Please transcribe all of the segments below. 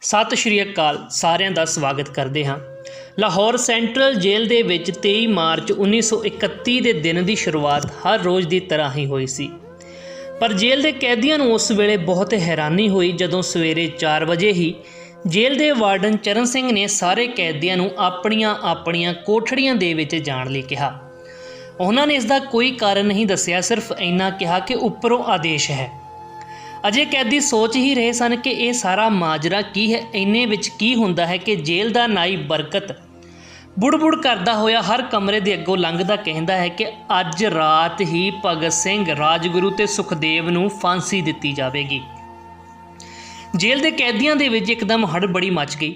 सत श्री अकाल सारिਆਂ ਦਾ ਸਵਾਗਤ ਕਰਦੇ ਹਾਂ। ਲਾਹੌਰ ਸੈਂਟਰਲ ਜੇਲ੍ਹ ਦੇ ਵਿੱਚ 23 ਮਾਰਚ 1931 ਦੇ ਦਿਨ ਦੀ ਸ਼ੁਰੂਆਤ ਹਰ ਰੋਜ਼ ਦੀ ਤਰ੍ਹਾਂ ਹੀ ਹੋਈ ਸੀ। ਪਰ ਜੇਲ੍ਹ ਦੇ ਕੈਦੀਆਂ ਨੂੰ ਉਸ ਵੇਲੇ ਬਹੁਤ ਹੈਰਾਨੀ ਹੋਈ ਜਦੋਂ ਸਵੇਰੇ 4 ਵਜੇ ਹੀ ਜੇਲ੍ਹ ਦੇ ਵਾਰਡਨ ਚਰਨ ਸਿੰਘ ਨੇ ਸਾਰੇ ਕੈਦੀਆਂ ਨੂੰ ਆਪਣੀਆਂ ਕੋਠੜੀਆਂ ਦੇ ਵਿੱਚ ਜਾਣ ਲਈ ਕਿਹਾ। ਉਹਨਾਂ ਨੇ ਇਸ ਦਾ ਕੋਈ ਕਾਰਨ ਨਹੀਂ ਦੱਸਿਆ, ਸਿਰਫ ਇੰਨਾ ਕਿਹਾ ਕਿ ਉੱਪਰੋਂ ਆਦੇਸ਼ ਹੈ। अजे कैदी सोच ही रहे सन कि यह सारा माजरा की है, इन्ने विच की हुंदा है कि जेल दा नाई बरकत बुड़ करदा होया हर कमरे दे अगों लंघदा कहंदा है कि अज रात ही भगत सिंह, राजगुरु ते सुखदेव नूं फांसी दित्ती जावेगी। जेल दे कैदियां दे विच एकदम हड़बड़ी मच गई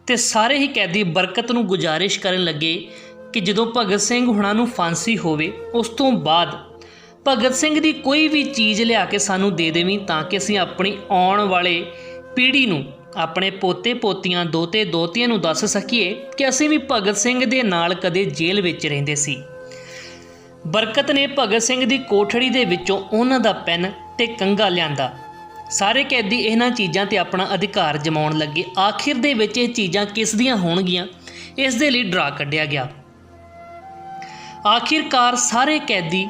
ते सारे ही कैदी बरकत नूं गुजारिश करन लगे कि जदों भगत सिंह हुणां नूं फांसी होवे उस तों बाद भगत सिंह की कोई भी चीज़ लिया के सानू दे देवी ताकि असीं अपनी आने वाले पीढ़ी नूं, अपने पोते पोतियां, दोते दोतियां नूं दस सकीए कि असीं भी भगत सिंह दे नाल कदे जेल विच रहिंदे सी। बरकत ने भगत सिंह की कोठड़ी दे विचों उन्हां दा पेन ते कंघा लिआंदा। सारे कैदी इन्हां चीज़ां ते अपना अधिकार जमाउण लगे। आखिर दे विच इह चीज़ां किस दियां होणगीआं इस दे लई डरा कढिया गया। आखिरकार सारे कैदी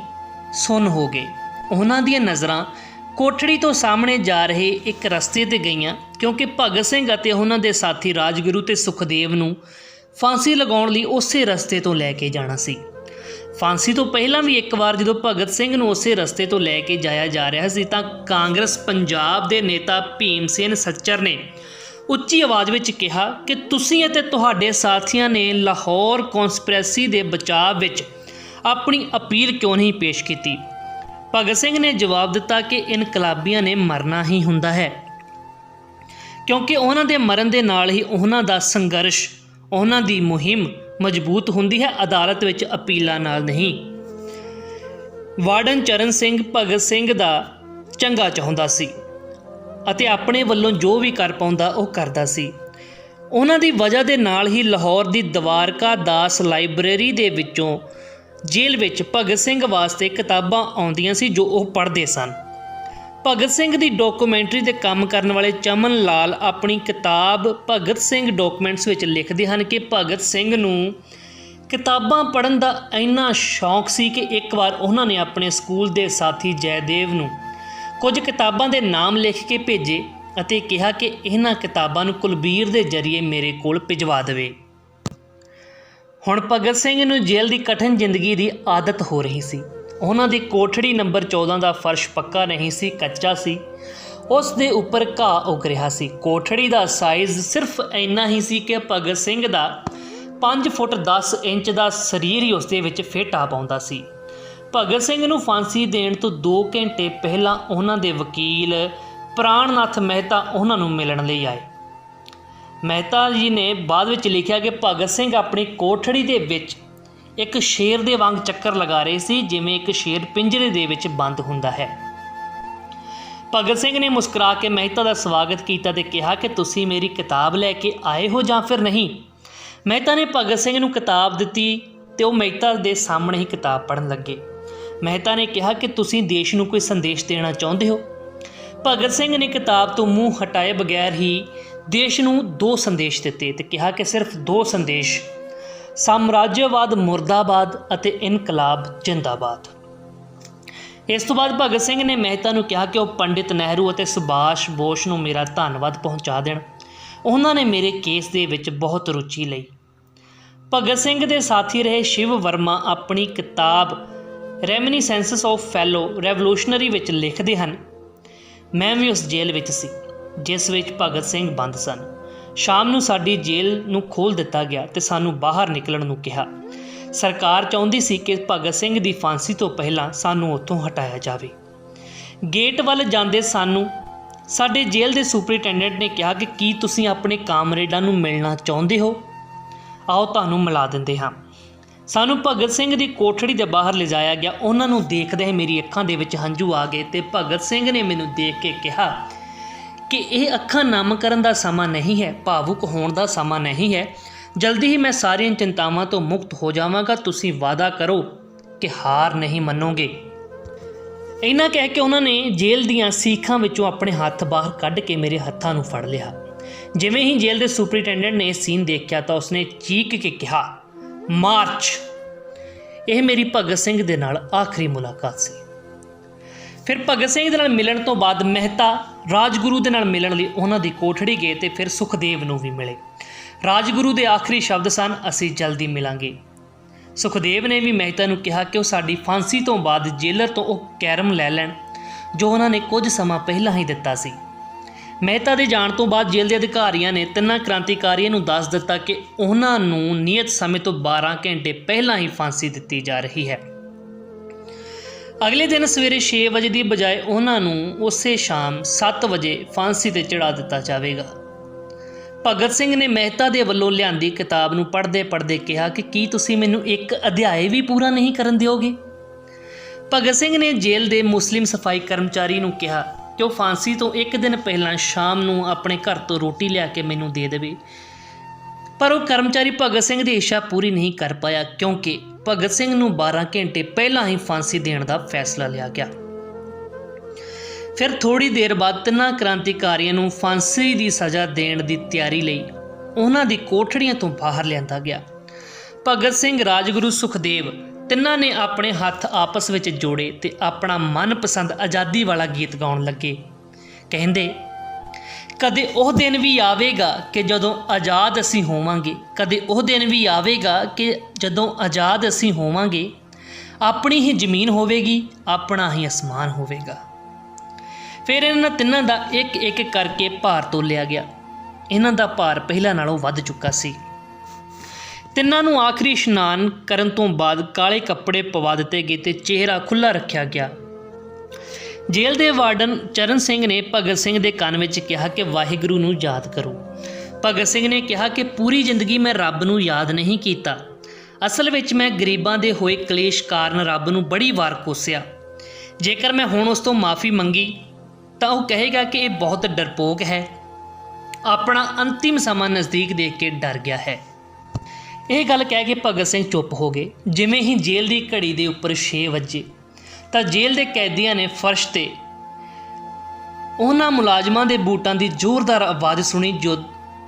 सुन हो गए। उन्हां दीयां नज़रां कोठड़ी तो सामने जा रहे एक रस्ते ते गईयां क्योंकि भगत सिंह अते उन्हां दे साथी राजगुरु ते सुखदेव नूं फांसी लगाउण लई उसे रस्ते तो लैके जाना सी। फांसी तो पहलां भी एक बार जदों भगत सिंह नूं उसे रस्ते तो लैके जाया जा रहा सी तां कांग्रेस पंजाब दे नेता भीम सेन सच्चर ने ਉੱਚੀ आवाज़ ਵਿੱਚ ਕਿਹਾ कि तुसीं अते तुहाडे साथियां ने लाहौर कॉन्स्पिरेसी दे बचाव विच अपनी अपील क्यों नहीं पेश की। भगत सिंह ने जवाब दिता कि इनकलाबियां ने मरना ही हुंदा है क्योंकि उन्हां दे मरण दे नाल ही उन्हां दा संघर्ष, उन्हां दी मुहिम मजबूत हुंदी है, अदालत विच अपीलां नाल नहीं। वार्डन चरण सिंह भगत सिंह दा चंगा चाहुंदा सी अते अपने वल्लों जो भी कर पाउंदा ओह करदा सी। उन्हां दी वजह दे नाल ही लाहौर दी द्वारका दास लाइब्रेरी दे विचों जेल विच भगत सिंह वास्ते किताबां आउंदियां सी जो वह पढ़ते सन। भगत सिंह दी डॉक्यूमेंटरी ते काम करन वाले चमन लाल अपनी किताब भगत सिंह डॉक्यूमेंट्स विच लिखदे हन कि भगत सिंह नूं किताबां पढ़न दा इन्ना शौक सी कि एक बार उन्हां ने अपने स्कूल दे साथी जयदेव नूं कुछ किताबां दे नाम लिख के भेजे अते कहा कि इन्हां किताबां नूं कुलबीर दे जरिए मेरे कोल भिजवा देवे। हुण भगत सिंह नूं जेल की कठिन जिंदगी की आदत हो रही सी। उन्हां दी कोठड़ी नंबर 14 का फर्श पक्का नहीं सी, कच्चा सी। उस दे उपर घाह उग रहा सी। कोठड़ी का साइज़ सिर्फ इन्ना ही सी कि भगत सिंह का 5 फुट 10 इंच का शरीर ही उस दे विच फिट आ पाउंदा सी। भगत सिंह नूं फांसी देण तो 2 घंटे पहलां उन्हां दे वकील प्राणनाथ मेहता उन्हां नूं मिलण लई आए। मेहता जी ने बाद विच लिखिया कि भगत सिंह अपनी कोठड़ी दे विच एक शेर दे वांग चक्कर लगा रहे सी जिवें एक शेर पिंजरे दे विच बंद हुंदा है। भगत सिंह ने मुस्कुरा के मेहता का स्वागत किया ते कहा कि तुसीं मेरी किताब लैके आए हो जां फिर नहीं। मेहता ने भगत सिंह नूं किताब दित्ती ते ओह मेहता दे सामने ही किताब पढ़न लगे। मेहता ने कहा कि तुसीं देश नूं कोई संदेश देना चाहुंदे हो। भगत सिंह ने किताब तो मूँह हटाए बगैर ही देश नूं 2 संदेश दिते ते कहा कि सिर्फ 2 संदेश, साम्राज्यवाद मुर्दाबाद अते इनकलाब जिंदाबाद। इस तो बाद भगत सिंह ने मेहता नूं कहा कि वह पंडित नेहरू अते सुभाष बोस नूं मेरा धन्नवाद पहुँचा देण, उन्हां ने मेरे केस दे विच बहुत रुचि लई। भगत सिंह दे साथी रहे शिव वर्मा अपनी किताब रेमिनिसेंसेस ऑफ फैलो रेवोल्यूशनरी विच लिखदे हन, मैं भी उस जेल विच सी जिस विच भगत सिंह बंद सन। शाम नूं साडी जेल नूं खोल दिता गया ते सानूं बाहर निकलण नूं कहा। सरकार चाहुंदी सी कि भगत सिंह दी फांसी तो पहलां सानूं उत्थों हटाया जावे। गेट वल जांदे सानूं साडे जेल दे सुपरिटेंडेंट ने कहा कि की तुसीं अपने कामरेडां नूं मिलना चाहुंदे हो, आओ तुहानूं मिला दिंदे हां। सानूं भगत सिंह दी कोठड़ी दे बाहर लिजाया गया। उन्हां नूं देखदे मेरी अखां दे विच हंझू आ गए ते भगत सिंह ने मैनूं देख के कहा कि यह अखां नम करन दा समा नहीं है, भावुक होण दा समा नहीं है। जल्दी ही मैं सारियां चिंतावां तो मुक्त हो जावांगा। तुसीं वादा करो कि हार नहीं मनोगे। इन्ना कह के उन्होंने जेल दीयां सीखां विचों अपने हत्थ बाहर कढ के मेरे हत्थां नूं फड़ लिया। ਜਿਵੇਂ ਹੀ ਜੇਲ੍ਹ ਦੇ ਸੁਪਰਿੰਟੈਂਡੈਂਟ ਨੇ ਇਹ ਸੀਨ ਦੇਖਿਆ ਤਾਂ ਉਸਨੇ ਚੀਕ ਕੇ ਕਿਹਾ, ਮਾਰਚ। ਇਹ ਮੇਰੀ ਭਗਤ ਸਿੰਘ ਦੇ ਨਾਲ ਆਖਰੀ ਮੁਲਾਕਾਤ ਸੀ। ਫਿਰ ਭਗਤ ਸਿੰਘ ਦੇ ਨਾਲ ਮਿਲਣ ਤੋਂ ਬਾਅਦ ਮਹਿਤਾ ਰਾਜਗੁਰੂ ਦੇ ਨਾਲ ਮਿਲਣ ਲਈ ਉਹਨਾਂ ਦੀ ਕੋਠੜੀ ਗਏ ਤੇ ਫਿਰ ਸੁਖਦੇਵ ਨੂੰ ਵੀ ਮਿਲੇ। ਰਾਜਗੁਰੂ ਦੇ ਆਖਰੀ ਸ਼ਬਦ ਸਨ, ਅਸੀਂ ਜਲਦੀ ਮਿਲਾਂਗੇ। ਸੁਖਦੇਵ ਨੇ ਵੀ ਮਹਿਤਾ ਨੂੰ ਕਿਹਾ ਕਿ ਉਹ ਸਾਡੀ ਫਾਂਸੀ ਤੋਂ ਬਾਅਦ ਜੇਲਰ ਤੋਂ ਉਹ ਕੈਰਮ ਲੈ ਲੈਣ ਜੋ ਉਹਨਾਂ ਨੇ ਕੁਝ ਸਮਾਂ ਪਹਿਲਾਂ ਹੀ ਦਿੱਤਾ ਸੀ। ਮਹਿਤਾ ਦੇ ਜਾਣ ਤੋਂ ਬਾਅਦ ਜੇਲ੍ਹ ਦੇ ਅਧਿਕਾਰੀਆਂ ਨੇ ਤਿੰਨਾਂ ਕ੍ਰਾਂਤੀਕਾਰੀਆਂ ਨੂੰ ਦੱਸ ਦਿੱਤਾ ਕਿ ਉਹਨਾਂ ਨੂੰ ਨਿਯਤ ਸਮੇਂ ਤੋਂ 12 ਘੰਟੇ ਪਹਿਲਾਂ ਹੀ ਫਾਂਸੀ ਦਿੱਤੀ ਜਾ ਰਹੀ ਹੈ। ਅਗਲੇ ਦਿਨ ਸਵੇਰੇ 6 ਵਜੇ ਦੀ ਬਜਾਏ ਉਹਨਾਂ ਨੂੰ ਉਸੇ ਸ਼ਾਮ 7 ਵਜੇ ਫਾਂਸੀ 'ਤੇ ਚੜ੍ਹਾ ਦਿੱਤਾ ਜਾਵੇਗਾ। ਭਗਤ ਸਿੰਘ ਨੇ ਮਹਿਤਾ ਦੇ ਵੱਲੋਂ ਲਿਆਂਦੀ ਕਿਤਾਬ ਨੂੰ ਪੜ੍ਹਦੇ ਕਿਹਾ ਕਿ ਕੀ ਤੁਸੀਂ ਮੈਨੂੰ ਇੱਕ ਅਧਿਆਇ ਵੀ ਪੂਰਾ ਨਹੀਂ ਕਰਨ ਦਿਓਗੇ? ਭਗਤ ਸਿੰਘ ਨੇ ਜੇਲ੍ਹ ਦੇ ਮੁਸਲਿਮ ਸਫਾਈ ਕਰਮਚਾਰੀ ਨੂੰ ਕਿਹਾ ਕਿ ਉਹ ਫਾਂਸੀ ਤੋਂ ਇੱਕ ਦਿਨ ਪਹਿਲਾਂ ਸ਼ਾਮ ਨੂੰ ਆਪਣੇ ਘਰ ਤੋਂ ਰੋਟੀ ਲਿਆ ਕੇ ਮੈਨੂੰ ਦੇ ਦੇਵੇ, ਪਰ ਉਹ ਕਰਮਚਾਰੀ ਭਗਤ ਸਿੰਘ ਦੀ ਇੱਛਾ ਪੂਰੀ ਨਹੀਂ ਕਰ ਪਾਇਆ ਕਿਉਂਕਿ ਭਗਤ ਸਿੰਘ ਨੂੰ 12 ਘੰਟੇ ਪਹਿਲਾਂ ਹੀ ਫਾਂਸੀ ਦੇਣ ਦਾ ਫੈਸਲਾ ਲਿਆ ਗਿਆ। ਫਿਰ ਥੋੜ੍ਹੀ ਦੇਰ ਬਾਅਦ ਤਿੰਨਾਂ ਕ੍ਰਾਂਤੀਕਾਰੀਆਂ ਨੂੰ ਫਾਂਸੀ ਦੀ ਸਜ਼ਾ ਦੇਣ ਦੀ ਤਿਆਰੀ ਲਈ ਉਹਨਾਂ ਦੀ ਕੋਠੜੀਆਂ ਤੋਂ ਬਾਹਰ ਲਿਆਂਦਾ ਗਿਆ। ਭਗਤ ਸਿੰਘ, ਰਾਜਗੁਰੂ, ਸੁਖਦੇਵ ਤਿੰਨਾਂ ਨੇ ਆਪਣੇ ਹੱਥ ਆਪਸ ਵਿੱਚ ਜੋੜੇ ਤੇ ਆਪਣਾ ਮਨਪਸੰਦ ਆਜ਼ਾਦੀ ਵਾਲਾ ਗੀਤ ਗਾਉਣ ਲੱਗੇ। ਕਹਿੰਦੇ, ਕਦੇ ਉਹ ਦਿਨ ਵੀ ਆਵੇਗਾ ਕਿ ਜਦੋਂ ਆਜ਼ਾਦ ਅਸੀਂ ਹੋਵਾਂਗੇ, ਕਦੇ ਉਹ ਦਿਨ ਵੀ ਆਵੇਗਾ ਕਿ ਜਦੋਂ ਆਜ਼ਾਦ ਅਸੀਂ ਹੋਵਾਂਗੇ, ਆਪਣੀ ਹੀ ਜ਼ਮੀਨ ਹੋਵੇਗੀ, ਆਪਣਾ ਹੀ ਅਸਮਾਨ ਹੋਵੇਗਾ। ਫਿਰ ਇਹਨਾਂ ਤਿੰਨਾਂ ਦਾ ਇੱਕ ਇੱਕ ਕਰਕੇ ਭਾਰ ਤੋਲਿਆ ਗਿਆ। ਇਹਨਾਂ ਦਾ ਭਾਰ ਪਹਿਲਾਂ ਨਾਲੋਂ ਵੱਧ ਚੁੱਕਾ ਸੀ। ਤਿੰਨਾਂ ਨੂੰ ਆਖਰੀ ਇਸ਼ਨਾਨ ਕਰਨ ਤੋਂ ਬਾਅਦ ਕਾਲੇ ਕੱਪੜੇ ਪਵਾ ਦਿੱਤੇ ਗਏ ਤੇ ਚਿਹਰਾ ਖੁੱਲ੍ਹਾ ਰੱਖਿਆ ਗਿਆ। ਜੇਲ੍ਹ ਦੇ ਵਾਰਡਨ ਚਰਨ ਸਿੰਘ ਨੇ ਭਗਤ ਸਿੰਘ ਦੇ ਕੰਨ ਵਿੱਚ ਕਿਹਾ ਕਿ ਵਾਹਿਗੁਰੂ ਨੂੰ ਯਾਦ ਕਰੋ। ਭਗਤ ਸਿੰਘ ਨੇ ਕਿਹਾ ਕਿ ਪੂਰੀ ਜ਼ਿੰਦਗੀ ਮੈਂ ਰੱਬ ਨੂੰ ਯਾਦ ਨਹੀਂ ਕੀਤਾ। ਅਸਲ ਵਿੱਚ ਮੈਂ ਗਰੀਬਾਂ ਦੇ ਹੋਏ ਕਲੇਸ਼ ਕਾਰਨ ਰੱਬ ਨੂੰ ਬੜੀ ਵਾਰ ਕੋਸਿਆ। ਜੇਕਰ ਮੈਂ ਹੁਣ ਉਸ ਤੋਂ ਮਾफ़ੀ ਮੰਗੀ ਤਾਂ ਉਹ ਕਹੇਗਾ ਕਿ ਇਹ ਬਹੁਤ ਡਰਪੋਕ ਹੈ, ਆਪਣਾ ਅੰਤਿਮ ਸਮਾਂ ਨਜ਼ਦੀਕ ਦੇਖ ਕੇ ਡਰ ਗਿਆ ਹੈ। ਇਹ ਗੱਲ ਕਹਿ ਕੇ ਭਗਤ ਸਿੰਘ ਚੁੱਪ ਹੋ ਗਏ। ਜਿਵੇਂ ਹੀ ਜੇਲ੍ਹ ਦੀ ਘੜੀ ਦੇ ਉੱਪਰ 6 ਵਜੇ ਤਾਂ ਜੇਲ੍ਹ ਦੇ ਕੈਦੀਆਂ ਨੇ ਫਰਸ਼ 'ਤੇ ਉਹਨਾਂ ਮੁਲਾਜ਼ਮਾਂ ਦੇ ਬੂਟਾਂ ਦੀ ਜ਼ੋਰਦਾਰ ਆਵਾਜ਼ ਸੁਣੀ ਜੋ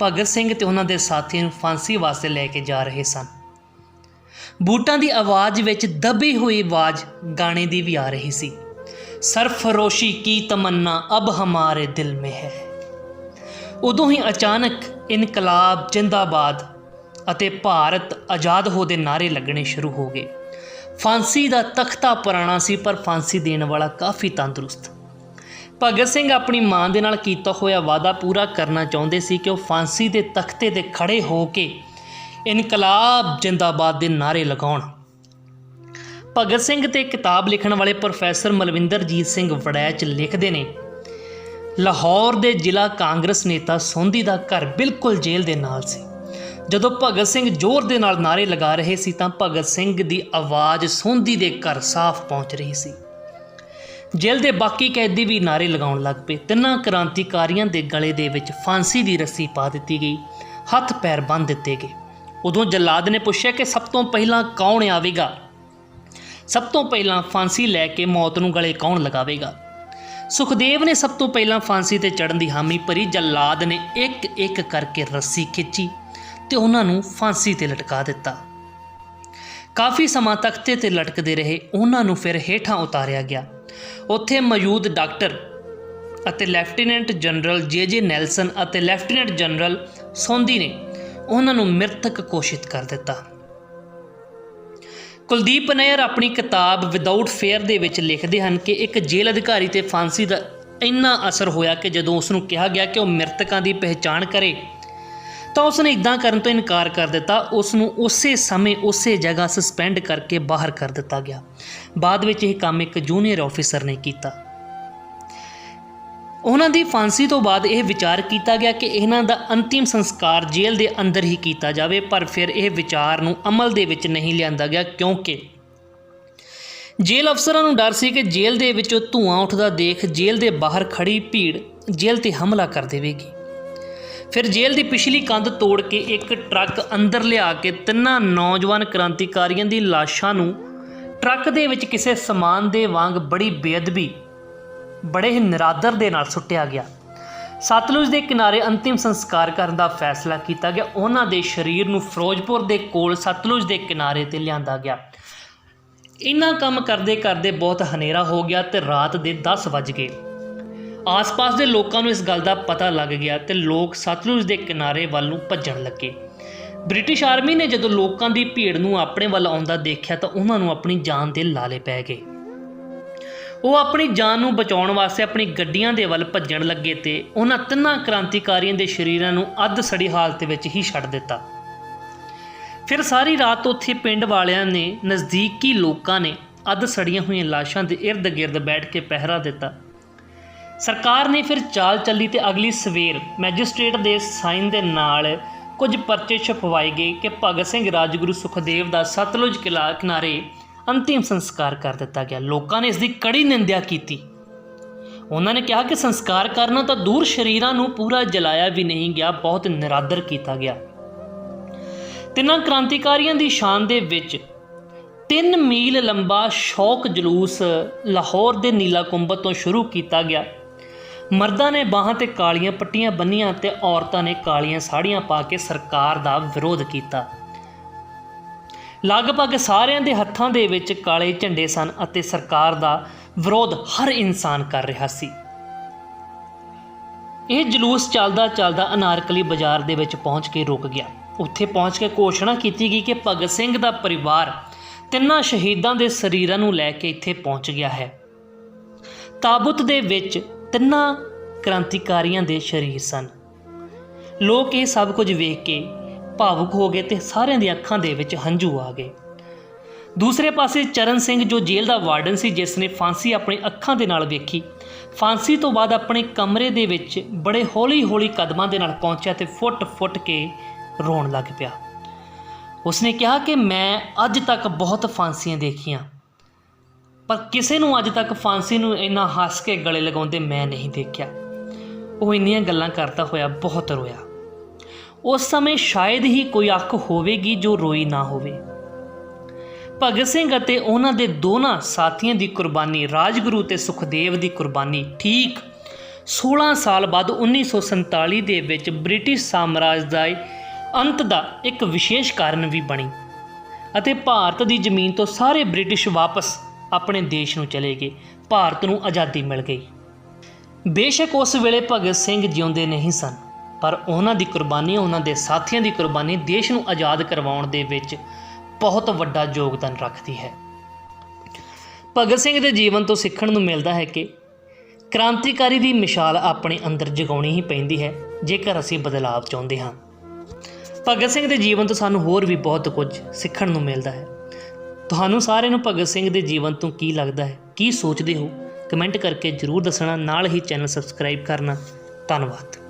ਭਗਤ ਸਿੰਘ ਤੇ ਉਹਨਾਂ ਦੇ ਸਾਥੀਆਂ ਨੂੰ ਫਾਂਸੀ ਵਾਸਤੇ ਲੈ ਕੇ ਜਾ ਰਹੇ ਸਨ। ਬੂਟਾਂ ਦੀ ਆਵਾਜ਼ ਵਿੱਚ ਦਬੀ ਹੋਈ ਆਵਾਜ਼ ਗਾਣੇ ਦੀ ਵੀ ਆ ਰਹੀ ਸੀ, ਸਰਫਰੋਸ਼ੀ ਕੀ ਤਮੰਨਾ ਅਬ ਹਮਾਰੇ ਦਿਲ ਮੇਂ ਹੈ। ਉਦੋਂ ਹੀ ਅਚਾਨਕ ਇਨਕਲਾਬ ਜ਼ਿੰਦਾਬਾਦ ਅਤੇ ਭਾਰਤ ਆਜ਼ਾਦ ਹੋ ਦੇ ਨਾਅਰੇ ਲੱਗਣੇ ਸ਼ੁਰੂ ਹੋ ਗਏ। ਫਾਂਸੀ ਦਾ ਤਖਤਾ ਪੁਰਾਣਾ ਸੀ ਪਰ ਫਾਂਸੀ ਦੇਣ ਵਾਲਾ ਕਾਫੀ ਤੰਦਰੁਸਤ। ਭਗਤ ਸਿੰਘ ਆਪਣੀ ਮਾਂ ਦੇ ਨਾਲ ਕੀਤਾ ਹੋਇਆ ਵਾਅਦਾ ਪੂਰਾ ਕਰਨਾ ਚਾਹੁੰਦੇ ਸੀ ਕਿ ਉਹ ਫਾਂਸੀ ਦੇ ਤਖਤੇ 'ਤੇ ਖੜ੍ਹੇ ਹੋ ਕੇ ਇਨਕਲਾਬ ਜ਼ਿੰਦਾਬਾਦ ਦੇ ਨਾਅਰੇ ਲਗਾਉਣ। ਭਗਤ ਸਿੰਘ ਤੇ ਕਿਤਾਬ ਲਿਖਣ ਵਾਲੇ ਪ੍ਰੋਫੈਸਰ ਮਲਵਿੰਦਰਜੀਤ ਸਿੰਘ ਵੜੈਚ ਲਿਖਦੇ ਨੇ, ਲਾਹੌਰ ਦੇ ਜ਼ਿਲ੍ਹਾ ਕਾਂਗਰਸ ਨੇਤਾ ਸੋਂਧੀ ਦਾ ਘਰ ਬਿਲਕੁਲ ਜੇਲ੍ਹ ਦੇ ਨਾਲ ਸੀ। ਜਦੋਂ ਭਗਤ ਸਿੰਘ ਜ਼ੋਰ ਦੇ ਨਾਲ ਨਾਅਰੇ ਲਗਾ ਰਹੇ ਸੀ ਤਾਂ ਭਗਤ ਸਿੰਘ ਦੀ ਆਵਾਜ਼ ਸੋਂਧੀ ਦੇ ਘਰ ਸਾਫ਼ ਪਹੁੰਚ ਰਹੀ ਸੀ। ਜੇਲ੍ਹ ਦੇ ਬਾਕੀ ਕੈਦੀ ਵੀ ਨਾਅਰੇ ਲਗਾਉਣ ਲੱਗ ਪਏ। ਤਿੰਨਾਂ ਕ੍ਰਾਂਤੀਕਾਰੀਆਂ ਦੇ ਗਲੇ ਦੇ ਵਿੱਚ ਫਾਂਸੀ ਦੀ ਰੱਸੀ ਪਾ ਦਿੱਤੀ ਗਈ, ਹੱਥ ਪੈਰ ਬੰਨ੍ਹ ਦਿੱਤੇ ਗਏ। ਉਦੋਂ ਜੱਲਾਦ ਨੇ ਪੁੱਛਿਆ ਕਿ ਸਭ ਤੋਂ ਪਹਿਲਾਂ ਕੌਣ ਆਵੇਗਾ, ਸਭ ਤੋਂ ਪਹਿਲਾਂ ਫਾਂਸੀ ਲੈ ਕੇ ਮੌਤ ਨੂੰ ਗਲੇ ਕੌਣ ਲਗਾਵੇਗਾ। ਸੁਖਦੇਵ ਨੇ ਸਭ ਤੋਂ ਪਹਿਲਾਂ ਫਾਂਸੀ 'ਤੇ ਚੜ੍ਹਨ ਦੀ ਹਾਮੀ ਭਰੀ। ਜੱਲਾਦ ਨੇ ਇੱਕ ਇੱਕ ਕਰਕੇ ਰੱਸੀ ਖਿੱਚੀ ਤੇ ਉਹਨਾਂ ਨੂੰ ਫਾਂਸੀ 'ਤੇ ਲਟਕਾ ਦਿੱਤਾ। ਕਾਫੀ ਸਮਾਂ ਤਖਤੇ 'ਤੇ ਲਟਕਦੇ ਰਹੇ। ਉਹਨਾਂ ਨੂੰ ਫਿਰ ਹੇਠਾਂ ਉਤਾਰਿਆ ਗਿਆ। ਉੱਥੇ ਮੌਜੂਦ ਡਾਕਟਰ ਅਤੇ ਲੈਫਟੀਨੈਂਟ ਜਨਰਲ ਜੇ ਨੈਲਸਨ ਅਤੇ ਲੈਫਟੀਨੈਂਟ ਜਨਰਲ ਸੋਂਧੀ ਨੇ ਉਹਨਾਂ ਨੂੰ ਮ੍ਰਿਤਕ ਘੋਸ਼ਿਤ ਕਰ ਦਿੱਤਾ। ਕੁਲਦੀਪ ਨਈਅਰ ਆਪਣੀ ਕਿਤਾਬ ਵਿਦਆਊਟ ਫੇਅਰ ਦੇ ਵਿੱਚ ਲਿਖਦੇ ਹਨ ਕਿ ਇੱਕ ਜੇਲ੍ਹ ਅਧਿਕਾਰੀ 'ਤੇ ਫਾਂਸੀ ਦਾ ਇੰਨਾ ਅਸਰ ਹੋਇਆ ਕਿ ਜਦੋਂ ਉਸ ਨੂੰ ਕਿਹਾ ਗਿਆ ਕਿ ਉਹ ਮ੍ਰਿਤਕਾਂ ਦੀ ਪਹਿਚਾਣ ਕਰੇ ਤਾਂ ਉਸਨੇ ਇੱਦਾਂ ਕਰਨ ਤੋਂ ਇਨਕਾਰ ਕਰ ਦਿੱਤਾ। ਉਸ ਨੂੰ ਉਸੇ ਸਮੇਂ ਉਸੇ ਜਗ੍ਹਾ ਸਸਪੈਂਡ ਕਰਕੇ ਬਾਹਰ ਕਰ ਦਿੱਤਾ ਗਿਆ। ਬਾਅਦ ਵਿੱਚ ਇਹ ਕੰਮ ਇੱਕ ਜੂਨੀਅਰ ਆਫੀਸਰ ਨੇ ਕੀਤਾ। ਉਹਨਾਂ ਦੀ ਫਾਂਸੀ ਤੋਂ ਬਾਅਦ ਇਹ ਵਿਚਾਰ ਕੀਤਾ ਗਿਆ ਕਿ ਇਹਨਾਂ ਦਾ ਅੰਤਿਮ ਸੰਸਕਾਰ ਜੇਲ੍ਹ ਦੇ ਅੰਦਰ ਹੀ ਕੀਤਾ ਜਾਵੇ, ਪਰ ਫਿਰ ਇਹ ਵਿਚਾਰ ਨੂੰ ਅਮਲ ਦੇ ਵਿੱਚ ਨਹੀਂ ਲਿਆਂਦਾ ਗਿਆ ਕਿਉਂਕਿ ਜੇਲ੍ਹ ਅਫਸਰਾਂ ਨੂੰ ਡਰ ਸੀ ਕਿ ਜੇਲ੍ਹ ਦੇ ਵਿੱਚੋਂ ਧੂੰਆਂ ਉੱਠਦਾ ਦੇਖ ਜੇਲ੍ਹ ਦੇ ਬਾਹਰ ਖੜੀ ਭੀੜ ਜੇਲ੍ਹ 'ਤੇ ਹਮਲਾ ਕਰ ਦੇਵੇਗੀ। ਫਿਰ ਜੇਲ੍ਹ ਦੀ ਪਿਛਲੀ ਕੰਧ ਤੋੜ ਕੇ ਇੱਕ ਟਰੱਕ ਅੰਦਰ ਲਿਆ ਕੇ ਤਿੰਨਾਂ ਨੌਜਵਾਨ ਕ੍ਰਾਂਤੀਕਾਰੀਆਂ ਦੀ ਲਾਸ਼ਾਂ ਨੂੰ ਟਰੱਕ ਦੇ ਵਿੱਚ ਕਿਸੇ ਸਮਾਨ ਦੇ ਵਾਂਗ ਬੜੀ ਬੇਅਦਬੀ, ਬੜੇ ਹੀ ਨਿਰਾਦਰ ਦੇ ਨਾਲ ਸੁੱਟਿਆ ਗਿਆ। ਸਤਲੁਜ ਦੇ ਕਿਨਾਰੇ ਅੰਤਿਮ ਸੰਸਕਾਰ ਕਰਨ ਦਾ ਫੈਸਲਾ ਕੀਤਾ ਗਿਆ। ਉਹਨਾਂ ਦੇ ਸਰੀਰ ਨੂੰ ਫਿਰੋਜ਼ਪੁਰ ਦੇ ਕੋਲ ਸਤਲੁਜ ਦੇ ਕਿਨਾਰੇ ਤੇ ਲਿਆਂਦਾ ਗਿਆ। ਇੰਨਾ ਕੰਮ ਕਰਦੇ ਕਰਦੇ ਬਹੁਤ ਹਨੇਰਾ ਹੋ ਗਿਆ ਤੇ ਰਾਤ ਦੇ 10 ਵੱਜ ਗਏ। ਆਸ-ਪਾਸ ਦੇ ਲੋਕਾਂ ਨੂੰ ਇਸ ਗੱਲ ਦਾ ਪਤਾ ਲੱਗ ਗਿਆ ਤੇ ਲੋਕ ਸਤਲੁਜ ਦੇ ਕਿਨਾਰੇ ਵੱਲ ਨੂੰ ਭੱਜਣ ਲੱਗੇ। ਬ੍ਰਿਟਿਸ਼ ਆਰਮੀ ਨੇ ਜਦੋਂ ਲੋਕਾਂ ਦੀ ਭੀੜ ਨੂੰ ਆਪਣੇ ਵੱਲ ਆਉਂਦਾ ਦੇਖਿਆ ਤਾਂ ਉਹਨਾਂ ਨੂੰ ਆਪਣੀ ਜਾਨ ਦੇ ਲਾਲੇ ਪੈ ਗਏ। ਉਹ ਆਪਣੀ ਜਾਨ ਨੂੰ ਬਚਾਉਣ ਵਾਸਤੇ ਆਪਣੀ ਗੱਡੀਆਂ ਦੇ ਵੱਲ ਭੱਜਣ ਲੱਗੇ ਤੇ ਉਹਨਾਂ ਤਿੰਨਾਂ ਕ੍ਰਾਂਤੀਕਾਰੀਆਂ ਦੇ ਸਰੀਰਾਂ ਨੂੰ ਅੱਧ ਸੜੀ ਹਾਲਤ ਵਿੱਚ ਹੀ ਛੱਡ ਦਿੱਤਾ। ਫਿਰ ਸਾਰੀ ਰਾਤ ਉੱਥੇ ਪਿੰਡ ਵਾਲਿਆਂ ਨੇ ਨਜ਼ਦੀਕੀ ਲੋਕਾਂ ਨੇ ਅੱਧ ਸੜੀਆਂ ਹੋਈਆਂ ਲਾਸ਼ਾਂ ਦੇ ਇਰਦ ਗਿਰਦ ਬੈਠ ਕੇ ਪਹਿਰਾ ਦਿੱਤਾ। ਸਰਕਾਰ ਨੇ ਫਿਰ ਚਾਲ ਚੱਲੀ ਤੇ ਅਗਲੀ ਸਵੇਰ ਮੈਜਿਸਟ੍ਰੇਟ ਦੇ ਸਾਈਨ ਦੇ ਨਾਲ ਕੁਝ ਪਰਚੇ ਛਪਵਾਏ ਗਏ ਕਿ ਭਗਤ ਸਿੰਘ, ਰਾਜਗੁਰੂ ਸੁਖਦੇਵ ਦਾ ਸਤਲੁਜ ਕਿਨਾਰੇ ਅੰਤਿਮ ਸੰਸਕਾਰ ਕਰ ਦਿੱਤਾ ਗਿਆ। ਲੋਕਾਂ ਨੇ ਇਸ ਦੀ ਕੜੀ ਨਿੰਦਿਆ ਕੀਤੀ। ਉਹਨਾਂ ਨੇ ਕਿਹਾ ਕਿ ਸੰਸਕਾਰ ਕਰਨਾ ਤਾਂ ਦੂਰ, ਸਰੀਰਾਂ ਨੂੰ ਪੂਰਾ ਜਲਾਇਆ ਵੀ ਨਹੀਂ ਗਿਆ, ਬਹੁਤ ਨਿਰਾਦਰ ਕੀਤਾ ਗਿਆ। ਤਿੰਨਾਂ ਕ੍ਰਾਂਤੀਕਾਰੀਆਂ ਦੀ ਸ਼ਾਨ ਦੇ ਵਿੱਚ 3 ਮੀਲ ਲੰਬਾ ਸ਼ੋਕ ਜਲੂਸ ਲਾਹੌਰ ਦੇ ਨੀਲਾ ਗੁੰਬਦ ਤੋਂ ਸ਼ੁਰੂ ਕੀਤਾ ਗਿਆ। ਮਰਦਾਂ ਨੇ ਬਾਹਾਂ 'ਤੇ ਕਾਲੀਆਂ ਪੱਟੀਆਂ ਬੰਨ੍ਹੀਆਂ ਤੇ ਔਰਤਾਂ ਨੇ ਕਾਲੀਆਂ ਸਾੜੀਆਂ ਪਾ ਕੇ ਸਰਕਾਰ ਦਾ ਵਿਰੋਧ ਕੀਤਾ। ਲਗਭਗ ਸਾਰਿਆਂ ਦੇ ਹੱਥਾਂ ਦੇ ਵਿੱਚ ਕਾਲੇ ਝੰਡੇ ਸਨ ਅਤੇ ਸਰਕਾਰ ਦਾ ਵਿਰੋਧ ਹਰ ਇਨਸਾਨ ਕਰ ਰਿਹਾ ਸੀ। ਇਹ ਜਲੂਸ ਚੱਲਦਾ ਚੱਲਦਾ ਅਨਾਰਕਲੀ ਬਾਜ਼ਾਰ ਦੇ ਵਿੱਚ ਪਹੁੰਚ ਕੇ ਰੁਕ ਗਿਆ। ਉੱਥੇ ਪਹੁੰਚ ਕੇ ਘੋਸ਼ਣਾ ਕੀਤੀ ਗਈ ਕਿ ਭਗਤ ਸਿੰਘ ਦਾ ਪਰਿਵਾਰ ਤਿੰਨਾਂ ਸ਼ਹੀਦਾਂ ਦੇ ਸਰੀਰਾਂ ਨੂੰ ਲੈ ਕੇ ਇੱਥੇ ਪਹੁੰਚ ਗਿਆ ਹੈ। ਤਾਬੂਤ ਦੇ ਵਿੱਚ ਤਿੰਨਾਂ ਕ੍ਰਾਂਤੀਕਾਰੀਆਂ ਦੇ ਸਰੀਰ ਸਨ। ਲੋਕ ਇਹ ਸਭ ਕੁਝ ਵੇਖ ਕੇ ਭਾਵੁਕ ਹੋ ਗਏ ਤੇ ਸਾਰਿਆਂ ਦੀਆਂ ਅੱਖਾਂ ਦੇ ਵਿੱਚ ਹੰਝੂ ਆ ਗਏ। ਦੂਸਰੇ ਪਾਸੇ ਚਰਨ ਸਿੰਘ, ਜੋ ਜੇਲ੍ਹ ਦਾ ਵਾਰਡਨ ਸੀ, ਜਿਸ ਨੇ ਫਾਂਸੀ ਆਪਣੀ ਅੱਖਾਂ ਦੇ ਨਾਲ ਵੇਖੀ, ਫਾਂਸੀ ਤੋਂ ਬਾਅਦ ਆਪਣੇ ਕਮਰੇ ਦੇ ਵਿੱਚ ਬੜੇ ਹੌਲੀ-ਹੌਲੀ ਕਦਮਾਂ ਦੇ ਨਾਲ ਪਹੁੰਚਿਆ ਤੇ ਫੁੱਟ-ਫੁੱਟ ਕੇ ਰੋਣ ਲੱਗ ਪਿਆ। ਉਸਨੇ ਕਿਹਾ ਕਿ ਮੈਂ ਅੱਜ ਤੱਕ ਬਹੁਤ ਫਾਂਸੀਆਂ ਦੇਖੀਆਂ, ਪਰ ਕਿਸੇ ਨੂੰ ਅੱਜ ਤੱਕ ਫਾਂਸੀ ਨੂੰ ਇੰਨਾ ਹੱਸ ਕੇ ਗਲੇ ਲਗਾਉਂਦੇ ਮੈਂ ਨਹੀਂ ਦੇਖਿਆ। ਉਹ ਇੰਨੀਆਂ ਗੱਲਾਂ ਕਰਦਾ ਹੋਇਆ ਬਹੁਤ ਰੋਇਆ। ਉਸ ਸਮੇਂ ਸ਼ਾਇਦ ਹੀ ਕੋਈ ਅੱਖ ਹੋਵੇਗੀ ਜੋ ਰੋਈ ਨਾ ਹੋਵੇ। ਭਗਤ ਸਿੰਘ ਅਤੇ ਉਹਨਾਂ ਦੇ ਦੋਨਾਂ ਸਾਥੀਆਂ ਦੀ ਕੁਰਬਾਨੀ, ਰਾਜਗੁਰੂ ਤੇ ਸੁਖਦੇਵ ਦੀ ਕੁਰਬਾਨੀ ਠੀਕ 16 ਸਾਲ ਬਾਅਦ 1947 ਦੇ ਵਿੱਚ ਬ੍ਰਿਟਿਸ਼ ਸਾਮਰਾਜ ਦਾ ਅੰਤ ਦਾ ਇੱਕ ਵਿਸ਼ੇਸ਼ ਕਾਰਨ ਵੀ ਬਣੀ ਅਤੇ ਭਾਰਤ ਦੀ ਜ਼ਮੀਨ ਤੋਂ ਸਾਰੇ ਬ੍ਰਿਟਿਸ਼ ਵਾਪਸ ਆਪਣੇ ਦੇਸ਼ ਨੂੰ ਚਲੇ ਗਏ। ਭਾਰਤ ਨੂੰ ਆਜ਼ਾਦੀ ਮਿਲ ਗਈ। ਬੇਸ਼ੱਕ ਉਸ ਵੇਲੇ ਭਗਤ ਸਿੰਘ ਜਿਉਂਦੇ ਨਹੀਂ ਸਨ, ਪਰ ਉਹਨਾਂ ਦੀ ਕੁਰਬਾਨੀ, ਉਹਨਾਂ ਦੇ ਸਾਥੀਆਂ ਦੀ ਕੁਰਬਾਨੀ ਦੇਸ਼ ਨੂੰ ਆਜ਼ਾਦ ਕਰਵਾਉਣ ਦੇ ਵਿੱਚ ਬਹੁਤ ਵੱਡਾ ਯੋਗਦਾਨ ਰੱਖਦੀ ਹੈ। ਭਗਤ ਸਿੰਘ ਦੇ ਜੀਵਨ ਤੋਂ ਸਿੱਖਣ ਨੂੰ ਮਿਲਦਾ ਹੈ ਕਿ ਕ੍ਰਾਂਤੀਕਾਰੀ ਦੀ ਮਿਸਾਲ ਆਪਣੇ ਅੰਦਰ ਜਗਾਉਣੀ ਹੀ ਪੈਂਦੀ ਹੈ ਜੇਕਰ ਅਸੀਂ ਬਦਲਾਵ ਚਾਹੁੰਦੇ ਹਾਂ। ਭਗਤ ਸਿੰਘ ਦੇ ਜੀਵਨ ਤੋਂ ਸਾਨੂੰ ਹੋਰ ਵੀ ਬਹੁਤ ਕੁਝ ਸਿੱਖਣ ਨੂੰ ਮਿਲਦਾ ਹੈ। ਤੁਹਾਨੂੰ ਸਾਰਿਆਂ ਨੂੰ ਭਗਤ ਸਿੰਘ ਦੇ ਜੀਵਨ ਤੋਂ ਕੀ ਲੱਗਦਾ ਹੈ, ਕੀ ਸੋਚਦੇ ਹੋ, ਕਮੈਂਟ ਕਰਕੇ ਜ਼ਰੂਰ ਦੱਸਣਾ। ਨਾਲ ਹੀ ਚੈਨਲ ਸਬਸਕ੍ਰਾਈਬ ਕਰਨਾ। ਧੰਨਵਾਦ।